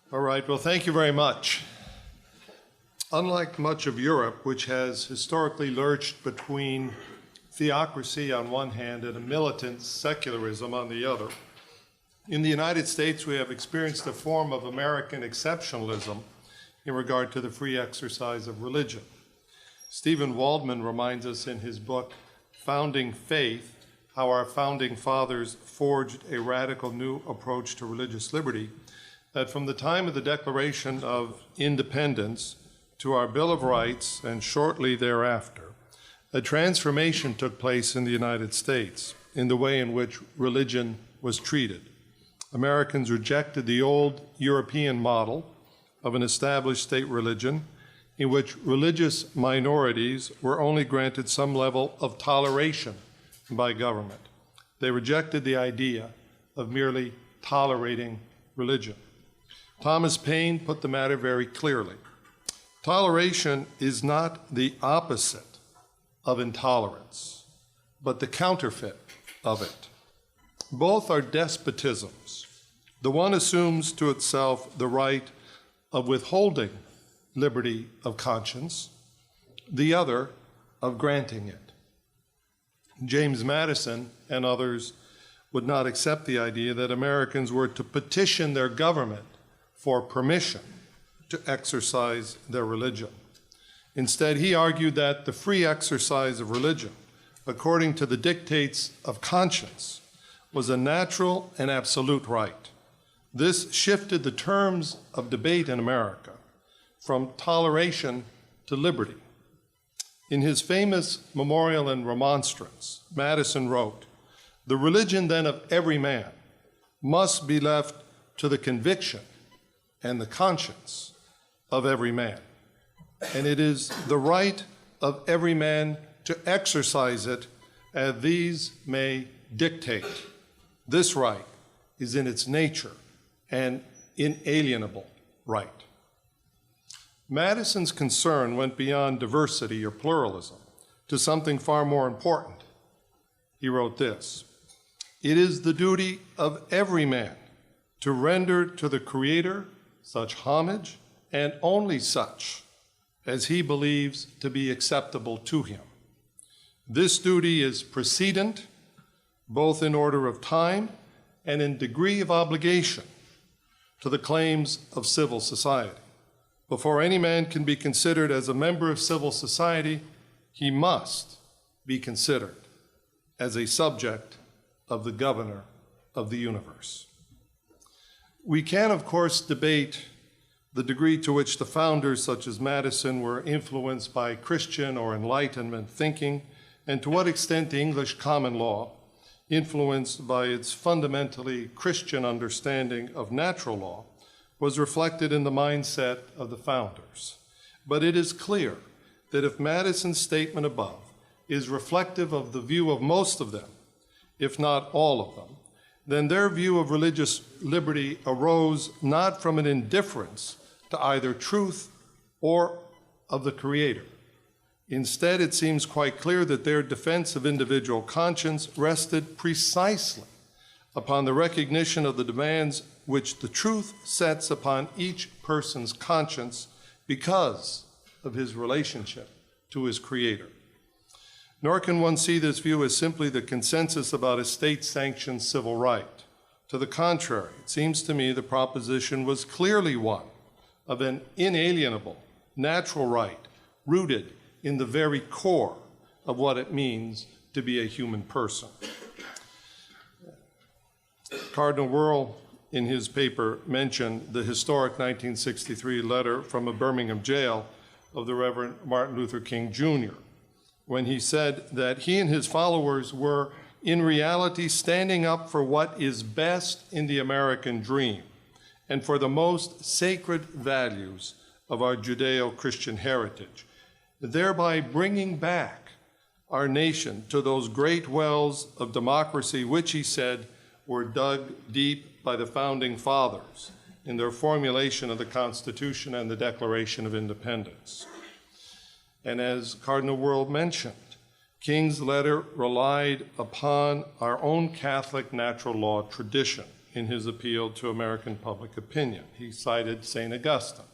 All right, well, thank you very much. Unlike much of Europe, which has historically lurched between theocracy on one hand and a militant secularism on the other, in the United States we have experienced a form of American exceptionalism in regard to the free exercise of religion. Stephen Waldman reminds us in his book, Founding Faith, how our founding fathers forged a radical new approach to religious liberty, that from the time of the Declaration of Independence to our Bill of Rights and shortly thereafter, a transformation took place in the United States in the way in which religion was treated. Americans rejected the old European model of an established state religion in which religious minorities were only granted some level of toleration by government. They rejected the idea of merely tolerating religion. Thomas Paine put the matter very clearly. Toleration is not the opposite of intolerance, but the counterfeit of it. Both are despotisms. The one assumes to itself the right of withholding liberty of conscience, the other of granting it. James Madison and others would not accept the idea that Americans were to petition their government for permission to exercise their religion. Instead, he argued that the free exercise of religion, according to the dictates of conscience, was a natural and absolute right. This shifted the terms of debate in America from toleration to liberty. In his famous Memorial and Remonstrance, Madison wrote, "The religion then of every man must be left to the conviction and the conscience of every man. And it is the right of every man to exercise it as these may dictate. This right is in its nature an inalienable right." Madison's concern went beyond diversity or pluralism to something far more important. He wrote this, "It is the duty of every man to render to the Creator such homage, and only such as he believes to be acceptable to him. This duty is precedent, both in order of time and in degree of obligation, to the claims of civil society. Before any man can be considered as a member of civil society, he must be considered as a subject of the governor of the universe." We can, of course, debate the degree to which the founders, such as Madison, were influenced by Christian or Enlightenment thinking, and to what extent the English common law, influenced by its fundamentally Christian understanding of natural law, was reflected in the mindset of the founders. But it is clear that if Madison's statement above is reflective of the view of most of them, if not all of them, then their view of religious liberty arose not from an indifference to either truth or of the Creator. Instead, it seems quite clear that their defense of individual conscience rested precisely upon the recognition of the demands which the truth sets upon each person's conscience because of his relationship to his Creator. Nor can one see this view as simply the consensus about a state-sanctioned civil right. To the contrary, it seems to me the proposition was clearly one of an inalienable natural right rooted in the very core of what it means to be a human person. Cardinal Wuerl, in his paper, mentioned the historic 1963 letter from a Birmingham jail of the Reverend Martin Luther King Jr., when he said that he and his followers were in reality standing up for what is best in the American dream and for the most sacred values of our Judeo-Christian heritage, thereby bringing back our nation to those great wells of democracy which, he said, were dug deep by the founding fathers in their formulation of the Constitution and the Declaration of Independence. And as Cardinal Wuerl mentioned, King's letter relied upon our own Catholic natural law tradition in his appeal to American public opinion. He cited St. Augustine,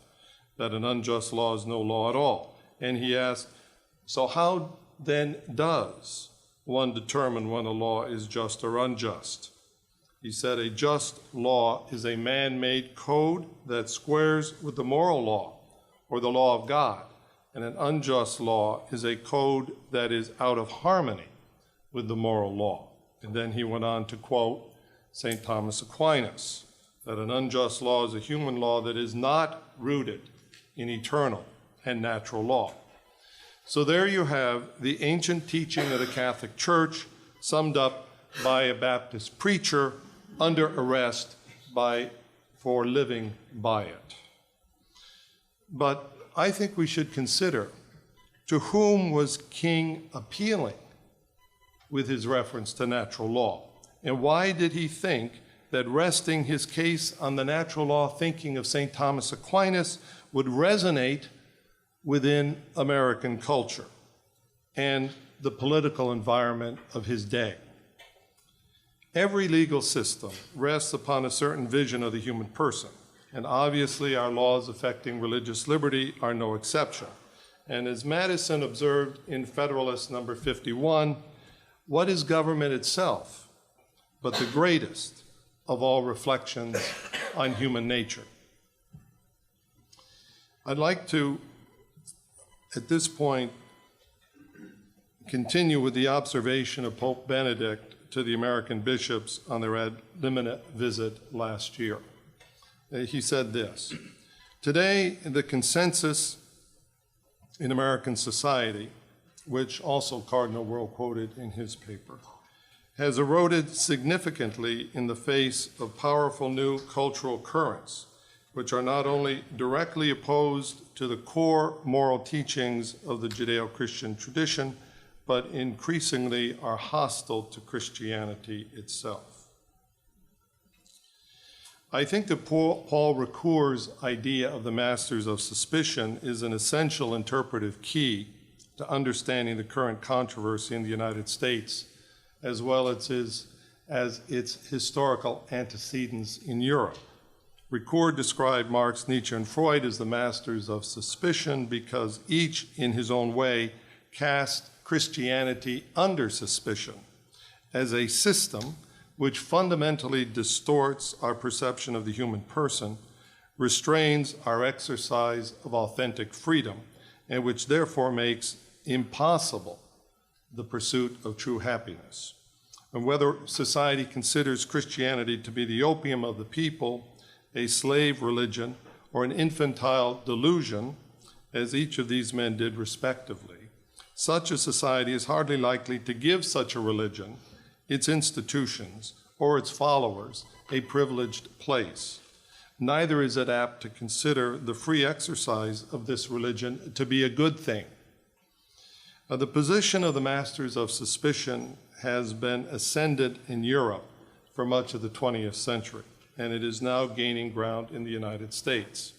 that an unjust law is no law at all. And he asked, so how then does one determine when a law is just or unjust? He said, a just law is a man-made code that squares with the moral law or the law of God. And an unjust law is a code that is out of harmony with the moral law. And then he went on to quote St. Thomas Aquinas, that an unjust law is a human law that is not rooted in eternal and natural law. So there you have the ancient teaching of the Catholic Church summed up by a Baptist preacher under arrest for living by it. But I think we should consider, to whom was King appealing with his reference to natural law? And why did he think that resting his case on the natural law thinking of St. Thomas Aquinas would resonate within American culture and the political environment of his day? Every legal system rests upon a certain vision of the human person, and obviously our laws affecting religious liberty are no exception. And as Madison observed in Federalist number 51, what is government itself but the greatest of all reflections on human nature? I'd like to, at this point, continue with the observation of Pope Benedict to the American bishops on their ad limina visit last year. He said this: today, the consensus in American society, which also Cardinal Wuerl quoted in his paper, has eroded significantly in the face of powerful new cultural currents, which are not only directly opposed to the core moral teachings of the Judeo-Christian tradition, but increasingly are hostile to Christianity itself. I think that Paul Ricoeur's idea of the masters of suspicion is an essential interpretive key to understanding the current controversy in the United States, as well as its historical antecedents in Europe. Ricoeur described Marx, Nietzsche, and Freud as the masters of suspicion because each, in his own way, cast Christianity under suspicion as a system which fundamentally distorts our perception of the human person, restrains our exercise of authentic freedom, and which therefore makes impossible the pursuit of true happiness. And whether society considers Christianity to be the opium of the people, a slave religion, or an infantile delusion, as each of these men did respectively, such a society is hardly likely to give such a religion, its institutions, or its followers a privileged place. Neither is it apt to consider the free exercise of this religion to be a good thing. The position of the masters of suspicion has been ascendant in Europe for much of the 20th century, and it is now gaining ground in the United States.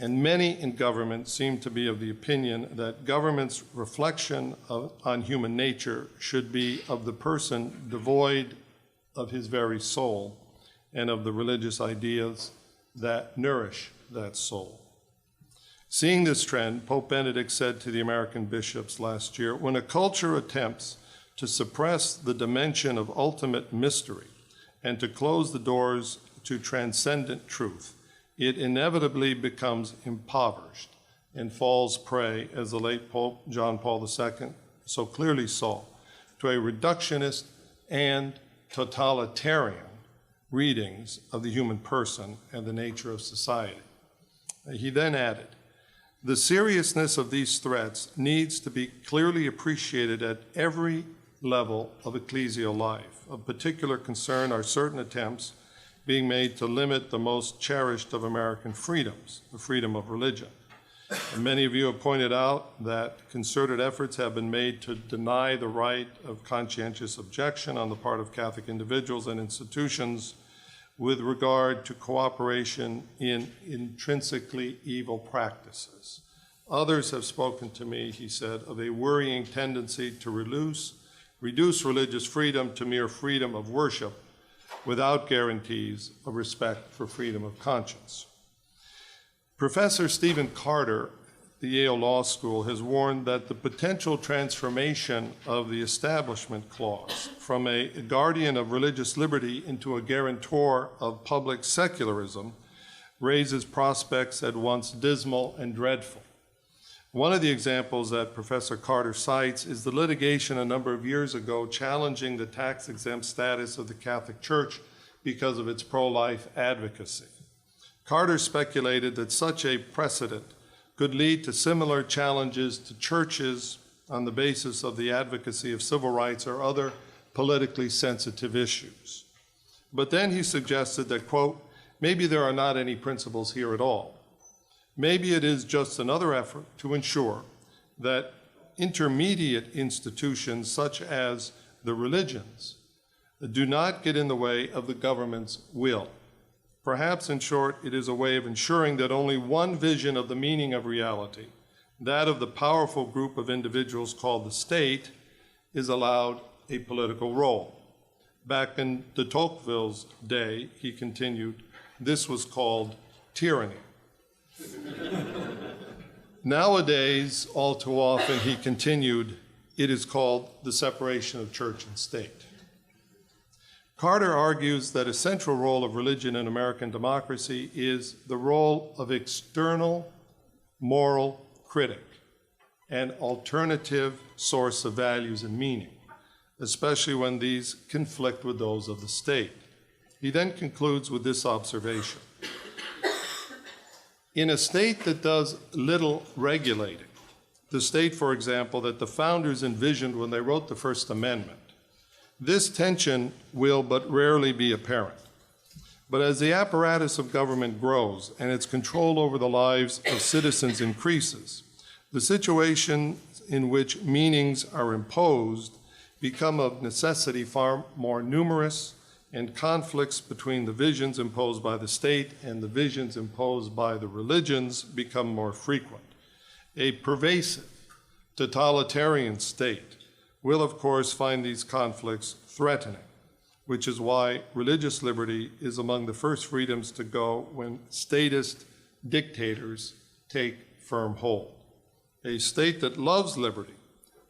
And many in government seem to be of the opinion that government's reflection on human nature should be of the person devoid of his very soul and of the religious ideas that nourish that soul. Seeing this trend, Pope Benedict said to the American bishops last year, when a culture attempts to suppress the dimension of ultimate mystery and to close the doors to transcendent truth, it inevitably becomes impoverished and falls prey, as the late Pope John Paul II so clearly saw, to a reductionist and totalitarian readings of the human person and the nature of society. He then added, the seriousness of these threats needs to be clearly appreciated at every level of ecclesial life. Of particular concern are certain attempts being made to limit the most cherished of American freedoms, the freedom of religion. And many of you have pointed out that concerted efforts have been made to deny the right of conscientious objection on the part of Catholic individuals and institutions with regard to cooperation in intrinsically evil practices. Others have spoken to me, he said, of a worrying tendency to reduce religious freedom to mere freedom of worship, without guarantees of respect for freedom of conscience. Professor Stephen Carter at the Yale Law School has warned that the potential transformation of the Establishment Clause from a guardian of religious liberty into a guarantor of public secularism raises prospects at once dismal and dreadful. One of the examples that Professor Carter cites is the litigation a number of years ago challenging the tax-exempt status of the Catholic Church because of its pro-life advocacy. Carter speculated that such a precedent could lead to similar challenges to churches on the basis of the advocacy of civil rights or other politically sensitive issues. But then he suggested that, quote, maybe there are not any principles here at all. Maybe it is just another effort to ensure that intermediate institutions such as the religions do not get in the way of the government's will. Perhaps, in short, it is a way of ensuring that only one vision of the meaning of reality, that of the powerful group of individuals called the state, is allowed a political role. Back in de Tocqueville's day, he continued, this was called tyranny. Nowadays, all too often, he continued, it is called the separation of church and state. Carter argues that a central role of religion in American democracy is the role of external moral critic, an alternative source of values and meaning, especially when these conflict with those of the state. He then concludes with this observation. In a state that does little regulating, the state, for example, that the founders envisioned when they wrote the First Amendment, this tension will but rarely be apparent. But as the apparatus of government grows and its control over the lives of citizens increases, the situations in which meanings are imposed become of necessity far more numerous, and conflicts between the visions imposed by the state and the visions imposed by the religions become more frequent. A pervasive totalitarian state will, of course, find these conflicts threatening, which is why religious liberty is among the first freedoms to go when statist dictators take firm hold. A state that loves liberty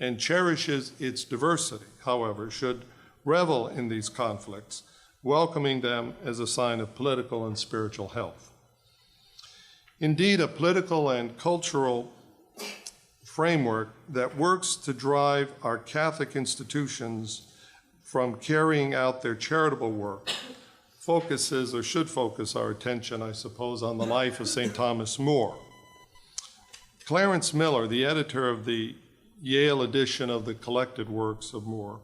and cherishes its diversity, however, should revel in these conflicts, welcoming them as a sign of political and spiritual health. Indeed, a political and cultural framework that works to drive our Catholic institutions from carrying out their charitable work focuses, or should focus our attention, I suppose, on the life of St. Thomas More. Clarence Miller, the editor of the Yale edition of the collected works of More,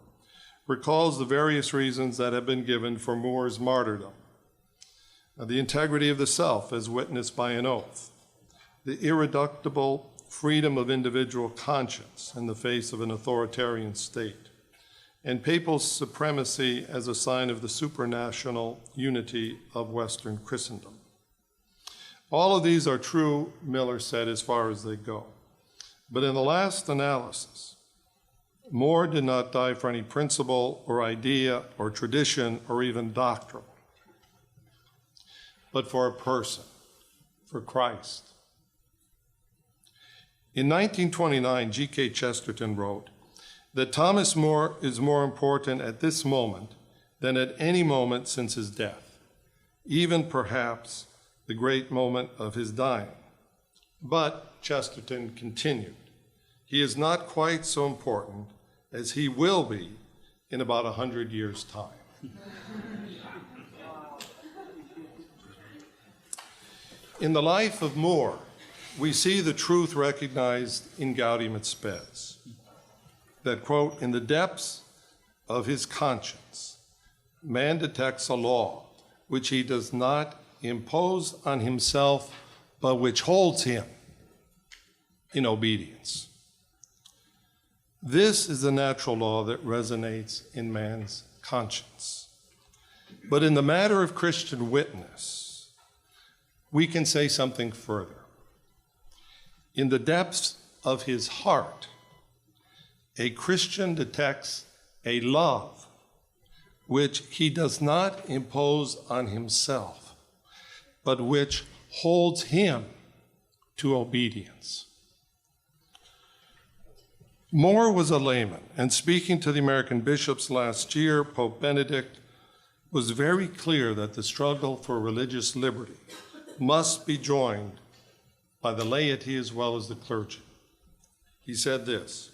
recalls the various reasons that have been given for More's martyrdom. The integrity of the self as witnessed by an oath, the irreducible freedom of individual conscience in the face of an authoritarian state, and papal supremacy as a sign of the supranational unity of Western Christendom. All of these are true, Miller said, as far as they go. But in the last analysis, More did not die for any principle or idea or tradition or even doctrine, but for a person, for Christ. In 1929, G.K. Chesterton wrote that Thomas More is more important at this moment than at any moment since his death, even perhaps the great moment of his dying. But, Chesterton continued, he is not quite so important as he will be in about 100 years' time. In the life of More, we see the truth recognized in Gaudium et Spes, that, quote, in the depths of his conscience, man detects a law which he does not impose on himself, but which holds him in obedience. This is the natural law that resonates in man's conscience. But in the matter of Christian witness, we can say something further. In the depths of his heart, a Christian detects a love which he does not impose on himself, but which holds him to obedience. More was a layman, and speaking to the American bishops last year, Pope Benedict was very clear that the struggle for religious liberty must be joined by the laity as well as the clergy. He said this: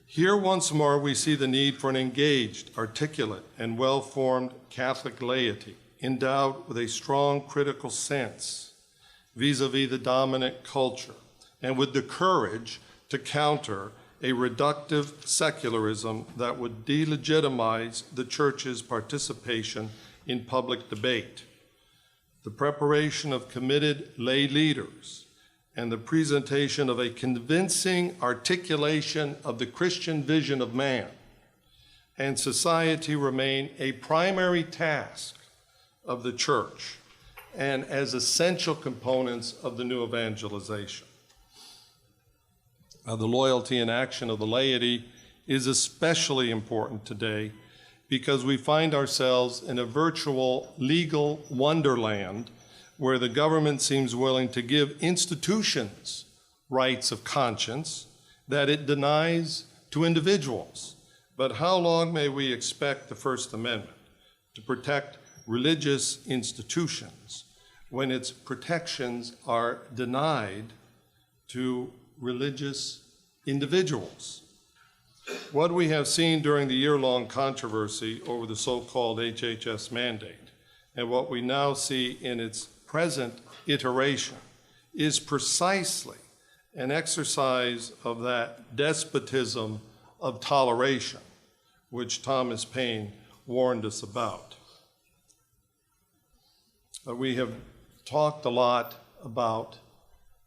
"Here once more we see the need for an engaged, articulate, and well-formed Catholic laity, endowed with a strong critical sense vis-a-vis the dominant culture, and with the courage to counter a reductive secularism that would delegitimize the Church's participation in public debate. The preparation of committed lay leaders and the presentation of a convincing articulation of the Christian vision of man and society remain a primary task of the Church and as essential components of the new evangelization. The loyalty and action of the laity is especially important today because we find ourselves in a virtual legal wonderland where the government seems willing to give institutions rights of conscience that it denies to individuals. But how long may we expect the First Amendment to protect religious institutions when its protections are denied to religious individuals? What we have seen during the year-long controversy over the so-called HHS mandate and what we now see in its present iteration is precisely an exercise of that despotism of toleration which Thomas Paine warned us about. We have talked a lot about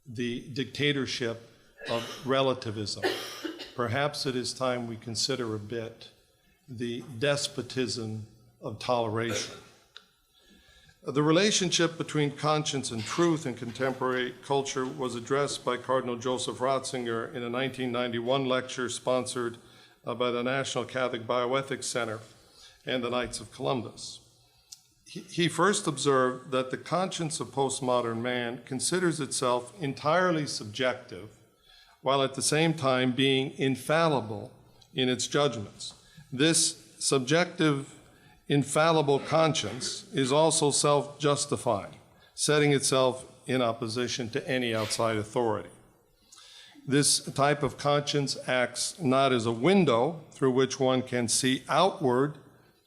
the dictatorship of relativism. Perhaps it is time we consider a bit the despotism of toleration. The relationship between conscience and truth in contemporary culture was addressed by Cardinal Joseph Ratzinger in a 1991 lecture sponsored by the National Catholic Bioethics Center and the Knights of Columbus. He first observed that the conscience of postmodern man considers itself entirely subjective, while at the same time being infallible in its judgments. This subjective, infallible conscience is also self-justifying, setting itself in opposition to any outside authority. This type of conscience acts not as a window through which one can see outward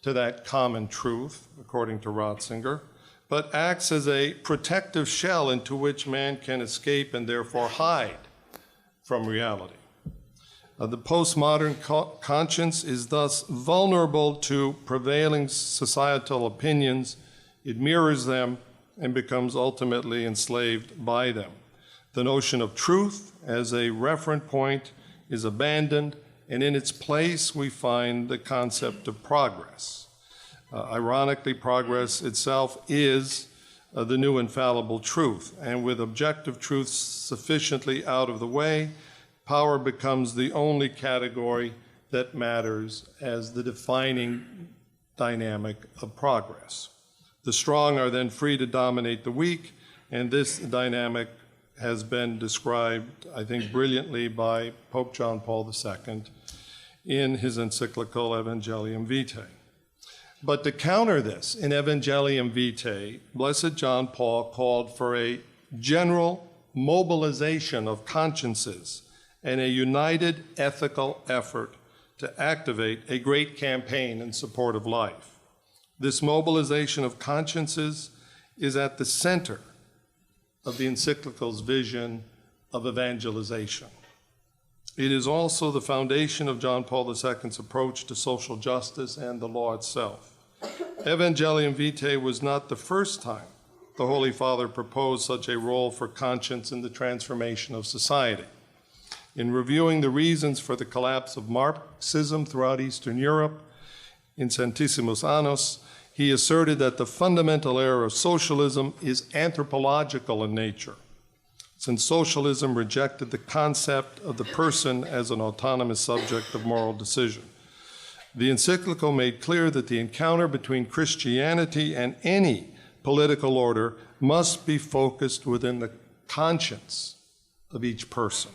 to that common truth, according to Ratzinger, but acts as a protective shell into which man can escape and therefore hide from reality. The postmodern conscience is thus vulnerable to prevailing societal opinions. It mirrors them and becomes ultimately enslaved by them. The notion of truth as a referent point is abandoned, and in its place we find the concept of progress. Ironically, progress itself is the new infallible truth, and with objective truth sufficiently out of the way, power becomes the only category that matters as the defining dynamic of progress. The strong are then free to dominate the weak, and this dynamic has been described, I think, brilliantly by Pope John Paul II in his encyclical Evangelium Vitae. But to counter this, in Evangelium Vitae, Blessed John Paul called for a general mobilization of consciences and a united ethical effort to activate a great campaign in support of life. This mobilization of consciences is at the center of the encyclical's vision of evangelization. It is also the foundation of John Paul II's approach to social justice and the law itself. Evangelium Vitae was not the first time the Holy Father proposed such a role for conscience in the transformation of society. In reviewing the reasons for the collapse of Marxism throughout Eastern Europe in Centissimus Annus, he asserted that the fundamental error of socialism is anthropological in nature, since socialism rejected the concept of the person as an autonomous subject of moral decision. The encyclical made clear that the encounter between Christianity and any political order must be focused within the conscience of each person.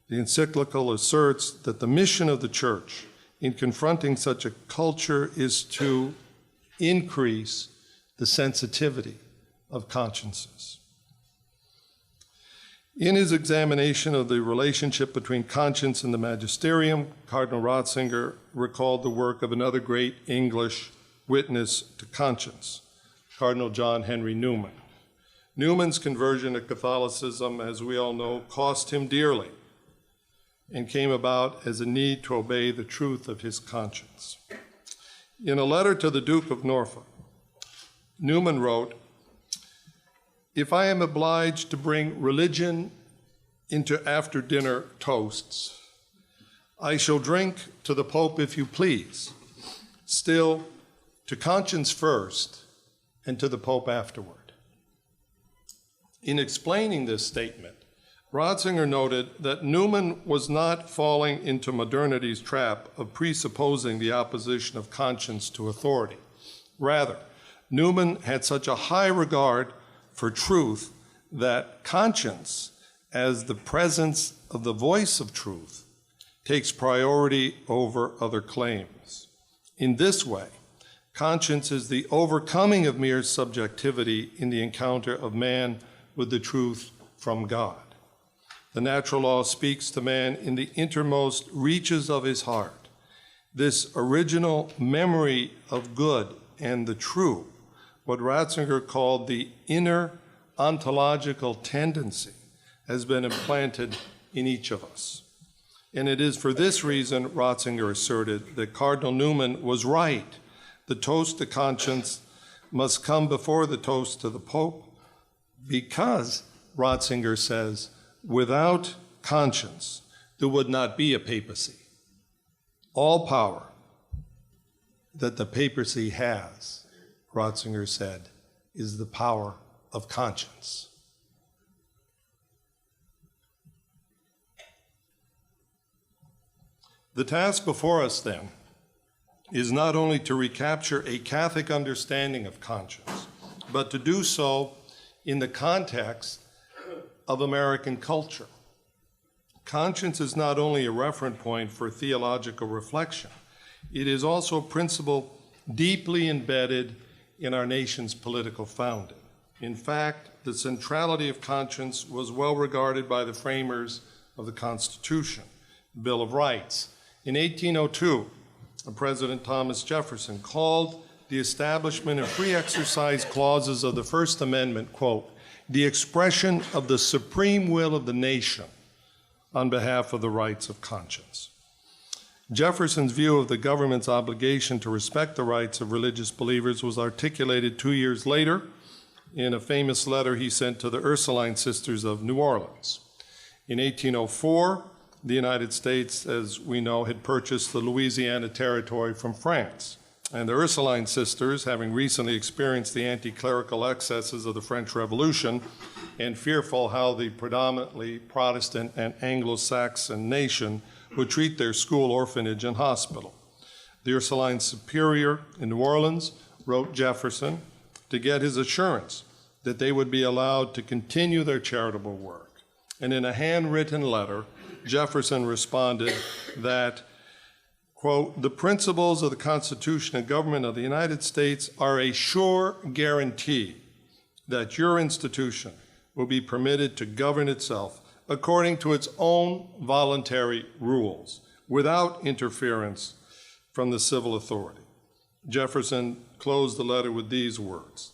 The encyclical asserts that the mission of the Church in confronting such a culture is to increase the sensitivity of consciences. In his examination of the relationship between conscience and the magisterium, Cardinal Ratzinger recalled the work of another great English witness to conscience, Cardinal John Henry Newman. Newman's conversion to Catholicism, as we all know, cost him dearly and came about as a need to obey the truth of his conscience. In a letter to the Duke of Norfolk, Newman wrote, "If I am obliged to bring religion into after-dinner toasts, I shall drink to the Pope if you please, still to conscience first and to the Pope afterward." In explaining this statement, Ratzinger noted that Newman was not falling into modernity's trap of presupposing the opposition of conscience to authority. Rather, Newman had such a high regard for truth that conscience, as the presence of the voice of truth, takes priority over other claims. In this way, conscience is the overcoming of mere subjectivity in the encounter of man with the truth from God. The natural law speaks to man in the innermost reaches of his heart. This original memory of good and the true, what Ratzinger called the inner ontological tendency, has been implanted in each of us. And it is for this reason, Ratzinger asserted, that Cardinal Newman was right. The toast to conscience must come before the toast to the Pope, because, Ratzinger says, without conscience, there would not be a papacy. All power that the papacy has, Ratzinger said, is the power of conscience. The task before us, then, is not only to recapture a Catholic understanding of conscience, but to do so in the context of American culture. Conscience is not only a reference point for theological reflection, it is also a principle deeply embedded in our nation's political founding. In fact, the centrality of conscience was well regarded by the framers of the Constitution, the Bill of Rights. In 1802, President Thomas Jefferson called the establishment of free exercise clauses of the First Amendment, quote, "the expression of the supreme will of the nation on behalf of the rights of conscience." Jefferson's view of the government's obligation to respect the rights of religious believers was articulated 2 years later in a famous letter he sent to the Ursuline Sisters of New Orleans. In 1804, the United States, as we know, had purchased the Louisiana Territory from France. And the Ursuline Sisters, having recently experienced the anti-clerical excesses of the French Revolution and fearful how the predominantly Protestant and Anglo-Saxon nation would treat their school, orphanage, and hospital, the Ursuline Superior in New Orleans wrote Jefferson to get his assurance that they would be allowed to continue their charitable work. And in a handwritten letter, Jefferson responded that, quote, "the principles of the Constitution and government of the United States are a sure guarantee that your institution will be permitted to govern itself according to its own voluntary rules, without interference from the civil authority." Jefferson closed the letter with these words,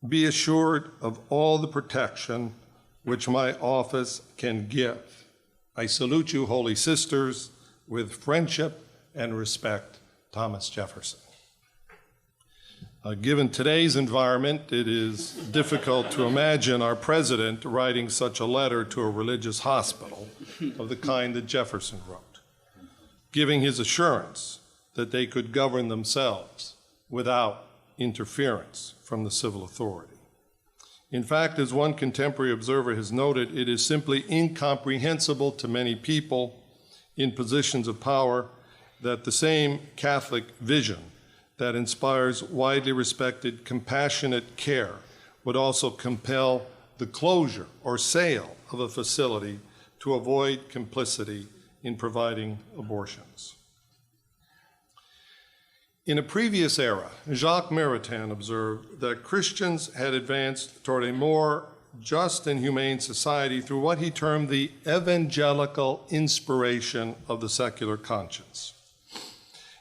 "Be assured of all the protection which my office can give. I salute you, holy sisters, with friendship and respect, Thomas Jefferson." Given today's environment, it is difficult to imagine our president writing such a letter to a religious hospital of the kind that Jefferson wrote, giving his assurance that they could govern themselves without interference from the civil authority. In fact, as one contemporary observer has noted, it is simply incomprehensible to many people in positions of power that the same Catholic vision that inspires widely respected compassionate care would also compel the closure or sale of a facility to avoid complicity in providing abortions. In a previous era, Jacques Maritain observed that Christians had advanced toward a more just and humane society through what he termed the evangelical inspiration of the secular conscience.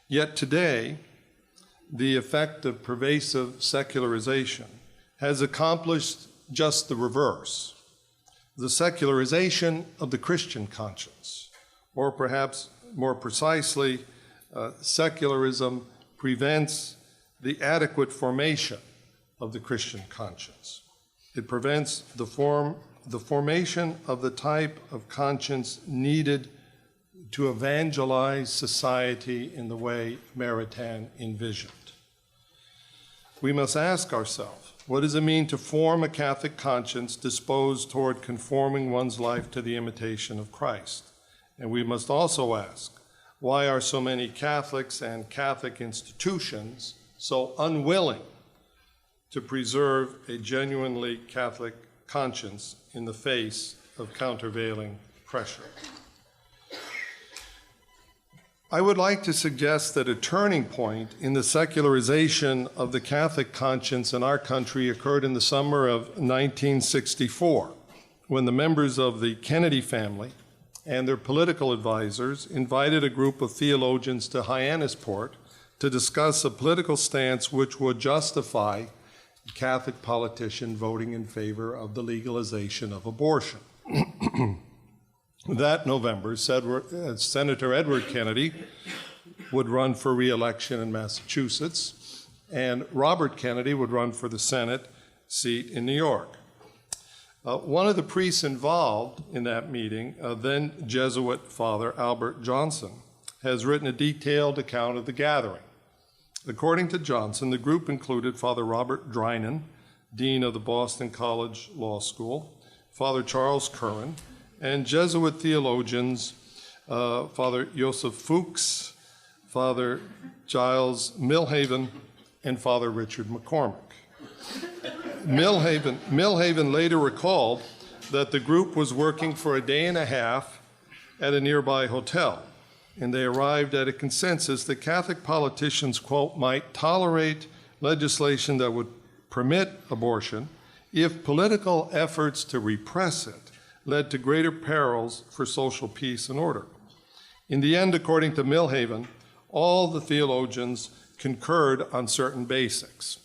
Yet today, the effect of pervasive secularization has accomplished just the reverse, the secularization of the Christian conscience, or perhaps more precisely, secularism prevents the adequate formation of the Christian conscience. It prevents the formation of the type of conscience needed to evangelize society in the way Maritain envisioned. We must ask ourselves, what does it mean to form a Catholic conscience disposed toward conforming one's life to the imitation of Christ? And we must also ask, why are so many Catholics and Catholic institutions so unwilling to preserve a genuinely Catholic conscience in the face of countervailing pressure? I would like to suggest that a turning point in the secularization of the Catholic conscience in our country occurred in the summer of 1964, when the members of the Kennedy family and their political advisors invited a group of theologians to Hyannisport to discuss a political stance which would justify a Catholic politician voting in favor of the legalization of abortion. That November, Senator Edward Kennedy would run for re-election in Massachusetts, and Robert Kennedy would run for the Senate seat in New York. One of the priests involved in that meeting, then Jesuit Father Albert Johnson, has written a detailed account of the gathering. According to Johnson, the group included Father Robert Drinan, Dean of the Boston College Law School, Father Charles Curran, and Jesuit theologians, Father Joseph Fuchs, Father Giles Milhaven, and Father Richard McCormick. Milhaven later recalled that the group was working for a day and a half at a nearby hotel, and they arrived at a consensus that Catholic politicians, quote, might tolerate legislation that would permit abortion if political efforts to repress it led to greater perils for social peace and order. In the end, according to Milhaven, all the theologians concurred on certain basics,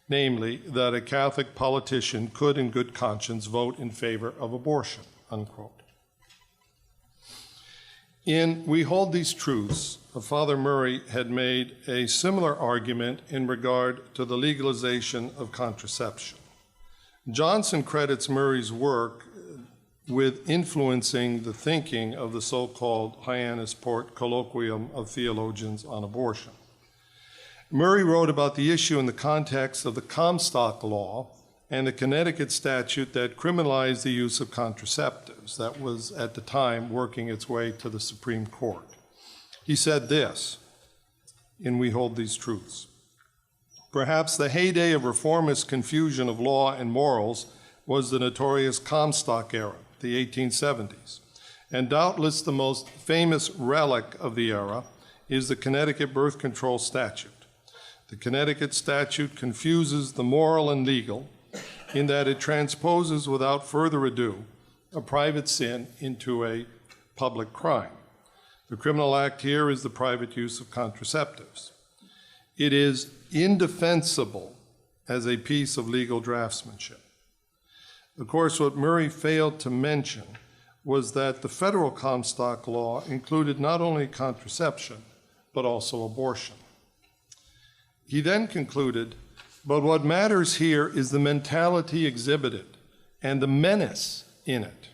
namely that a Catholic politician could in good conscience vote in favor of abortion, unquote. In We Hold These Truths, Father Murray had made a similar argument in regard to the legalization of contraception. Johnson credits Murray's work with influencing the thinking of the so-called Hyannisport Colloquium of Theologians on Abortion. Murray wrote about the issue in the context of the Comstock Law and the Connecticut statute that criminalized the use of contraceptives that was at the time working its way to the Supreme Court. He said this in We Hold These Truths: perhaps the heyday of reformist confusion of law and morals was the notorious Comstock era, the 1870s, and doubtless the most famous relic of the era is the Connecticut birth control statute. The Connecticut statute confuses the moral and legal in that it transposes without further ado a private sin into a public crime. The criminal act here is the private use of contraceptives. It is indefensible as a piece of legal draftsmanship. Of course, what Murray failed to mention was that the federal Comstock law included not only contraception, but also abortion. He then concluded, but what matters here is the mentality exhibited and the menace in it.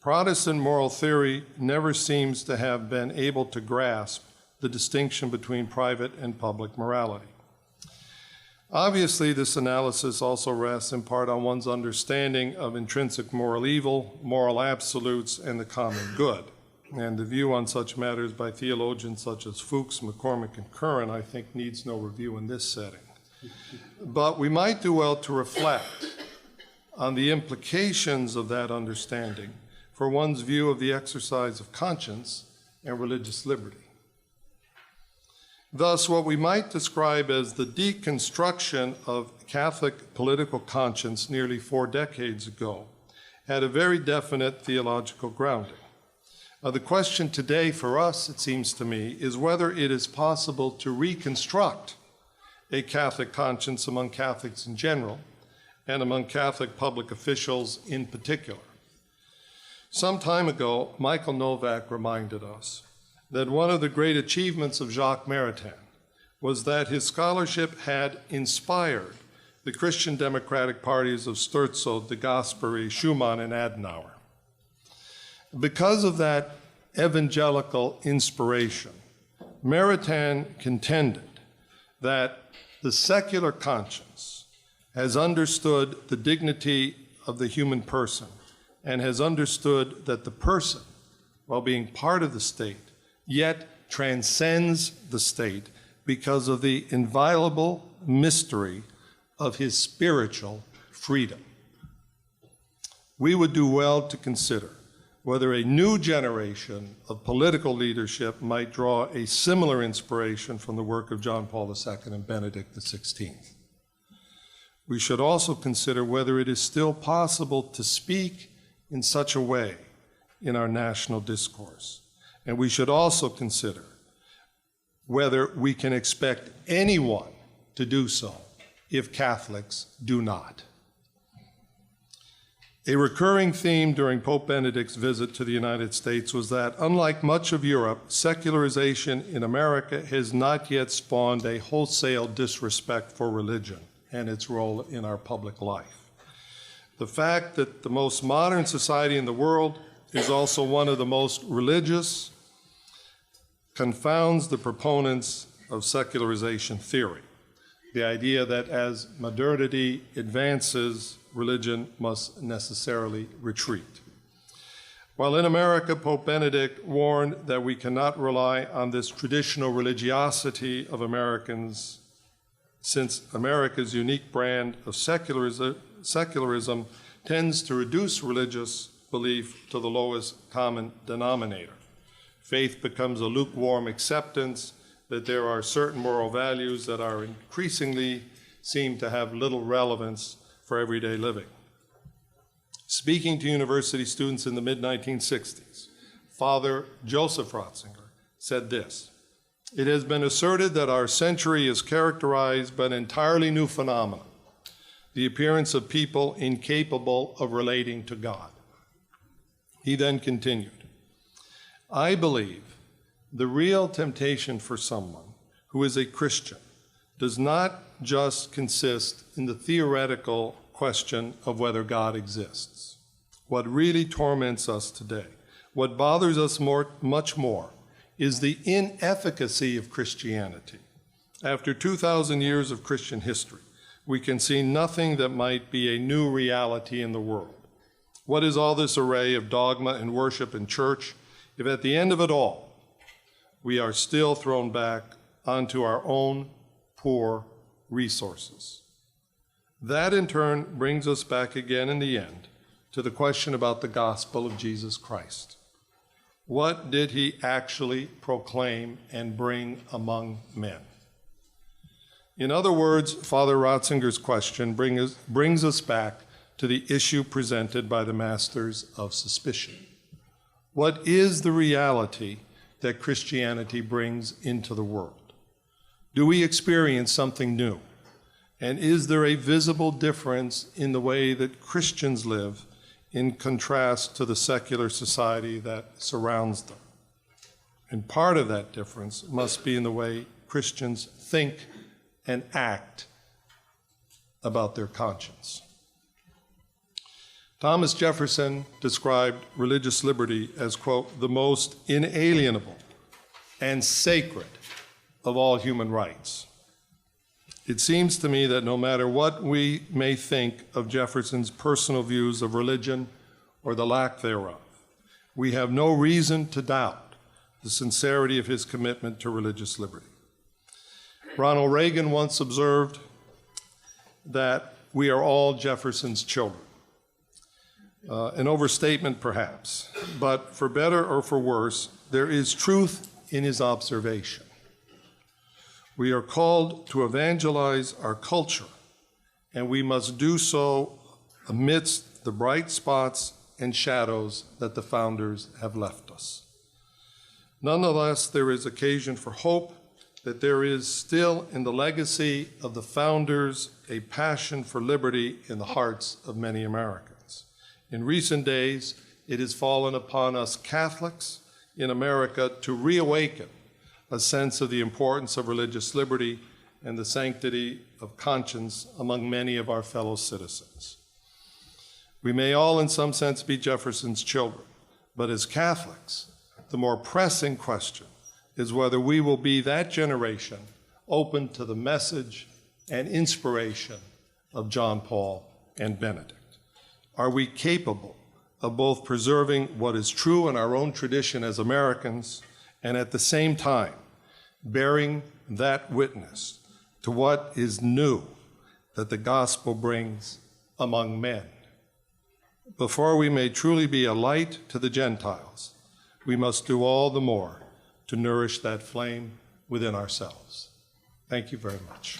Protestant moral theory never seems to have been able to grasp the distinction between private and public morality. Obviously, this analysis also rests in part on one's understanding of intrinsic moral evil, moral absolutes, and the common good. And the view on such matters by theologians such as Fuchs, McCormick, and Curran, I think, needs no review in this setting. But we might do well to reflect on the implications of that understanding for one's view of the exercise of conscience and religious liberty. Thus, what we might describe as the deconstruction of Catholic political conscience nearly 4 decades ago had a very definite theological grounding. The question today for us, it seems to me, is whether it is possible to reconstruct a Catholic conscience among Catholics in general and among Catholic public officials in particular. Some time ago, Michael Novak reminded us that one of the great achievements of Jacques Maritain was that his scholarship had inspired the Christian democratic parties of Sturzo, De Gasperi, Schumann, and Adenauer. Because of that evangelical inspiration, Maritain contended that the secular conscience has understood the dignity of the human person and has understood that the person, while being part of the state, yet transcends the state because of the inviolable mystery of his spiritual freedom. We would do well to consider whether a new generation of political leadership might draw a similar inspiration from the work of John Paul II and Benedict XVI. We should also consider whether it is still possible to speak in such a way in our national discourse. And we should also consider whether we can expect anyone to do so if Catholics do not. A recurring theme during Pope Benedict's visit to the United States was that, unlike much of Europe, secularization in America has not yet spawned a wholesale disrespect for religion and its role in our public life. The fact that the most modern society in the world is also one of the most religious confounds the proponents of secularization theory, the idea that as modernity advances, religion must necessarily retreat. While in America, Pope Benedict warned that we cannot rely on this traditional religiosity of Americans, since America's unique brand of secularism tends to reduce religious belief to the lowest common denominator. Faith becomes a lukewarm acceptance that there are certain moral values that are increasingly seem to have little relevance for everyday living. Speaking to university students in the mid-1960s, Father Joseph Ratzinger said this: "It has been asserted that our century is characterized by an entirely new phenomenon, the appearance of people incapable of relating to God." He then continued, "I believe the real temptation for someone who is a Christian does not just consist in the theoretical question of whether God exists. What really torments us today, what bothers us much more, is the inefficacy of Christianity. After 2,000 years of Christian history, we can see nothing that might be a new reality in the world. What is all this array of dogma and worship in church if at the end of it all, we are still thrown back onto our own poor resources? That in turn brings us back again in the end to the question about the gospel of Jesus Christ. What did he actually proclaim and bring among men? In other words, Father Ratzinger's question brings us back to the issue presented by the masters of suspicion. What is the reality that Christianity brings into the world? Do we experience something new? And is there a visible difference in the way that Christians live in contrast to the secular society that surrounds them? And part of that difference must be in the way Christians think and act about their conscience. Thomas Jefferson described religious liberty as, quote, "the most inalienable and sacred of all human rights." It seems to me that no matter what we may think of Jefferson's personal views of religion or the lack thereof, we have no reason to doubt the sincerity of his commitment to religious liberty. Ronald Reagan once observed that we are all Jefferson's children. An overstatement, perhaps, but for better or for worse, there is truth in his observation. We are called to evangelize our culture, and we must do so amidst the bright spots and shadows that the founders have left us. Nonetheless, there is occasion for hope that there is still in the legacy of the founders a passion for liberty in the hearts of many Americans. In recent days, it has fallen upon us Catholics in America to reawaken a sense of the importance of religious liberty and the sanctity of conscience among many of our fellow citizens. We may all, in some sense, be Jefferson's children, but as Catholics, the more pressing question is whether we will be that generation open to the message and inspiration of John Paul and Benedict. Are we capable of both preserving what is true in our own tradition as Americans and at the same time bearing that witness to what is new that the gospel brings among men? Before we may truly be a light to the Gentiles, we must do all the more to nourish that flame within ourselves. Thank you very much.